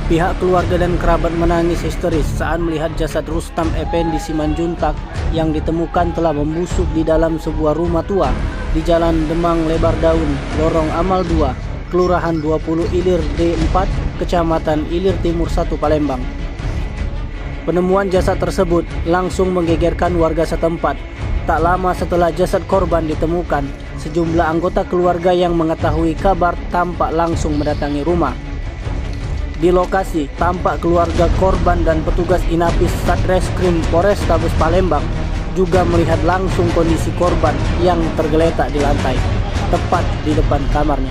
Pihak keluarga dan kerabat menangis histeris saat melihat jasad Rustam Effendi Simanjuntak yang ditemukan telah membusuk di dalam sebuah rumah tua di Jalan Demang Lebar Daun, Lorong Amal 2, Kelurahan 20 Ilir D4, Kecamatan Ilir Timur 1, Palembang. Penemuan jasad tersebut langsung menggegerkan warga setempat. Tak lama setelah jasad korban ditemukan, sejumlah anggota keluarga yang mengetahui kabar tampak langsung mendatangi rumah. Di lokasi, tampak keluarga korban dan petugas Inapis Satreskrim Polrestabes Palembang juga melihat langsung kondisi korban yang tergeletak di lantai, tepat di depan kamarnya.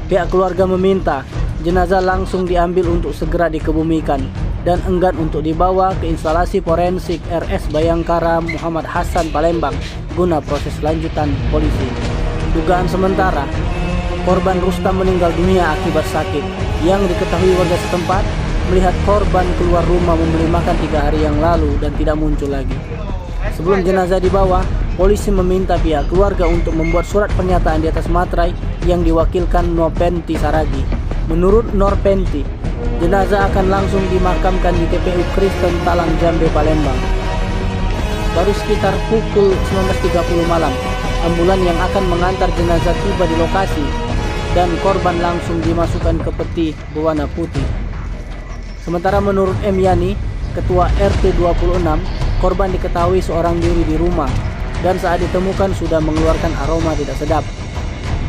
Pihak keluarga meminta jenazah langsung diambil untuk segera dikebumikan dan enggan untuk dibawa ke instalasi forensik RS Bayangkara Muhammad Hasan Palembang guna proses lanjutan polisi. Dugaan sementara, korban Rustam meninggal dunia akibat sakit. Yang diketahui warga setempat melihat korban keluar rumah membeli makan 3 hari yang lalu dan tidak muncul lagi. Sebelum jenazah dibawa, polisi meminta pihak keluarga untuk membuat surat pernyataan di atas materai yang diwakilkan Norpenti Saragi. Menurut Norpenti, jenazah akan langsung dimakamkan di TPU Kristen Talang Jambe, Palembang. Baru sekitar pukul 19.30 malam, ambulan yang akan mengantar jenazah tiba di lokasi dan korban langsung dimasukkan ke peti berwarna putih. Sementara menurut M. Yani, Ketua RT 26, korban diketahui seorang diri di rumah dan saat ditemukan sudah mengeluarkan aroma tidak sedap.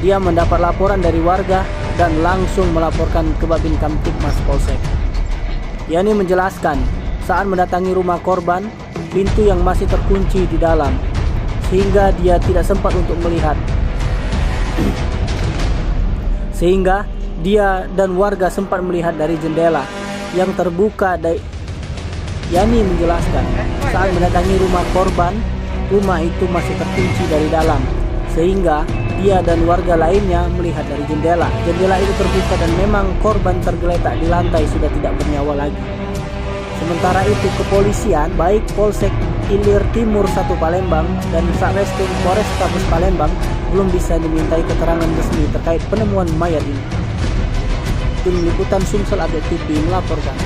Dia mendapat laporan dari warga dan langsung melaporkan ke Babin Kamtibmas Polsek. Yani menjelaskan, saat mendatangi rumah korban, pintu yang masih terkunci di dalam, sehingga dia tidak sempat untuk melihat. Sehingga dia dan warga sempat melihat dari jendela yang terbuka. Yani menjelaskan, saat mendatangi rumah korban, rumah itu masih terkunci dari dalam, sehingga dia dan warga lainnya melihat dari jendela. Jendela itu terbuka dan memang korban tergeletak di lantai sudah tidak bernyawa lagi. Sementara itu kepolisian, baik Polsek Ilir Timur 1 Palembang dan Satreskrim Polrestabes Palembang belum bisa dimintai keterangan resmi terkait penemuan mayat ini. Tim Liputan Sumsel Update TV melaporkan.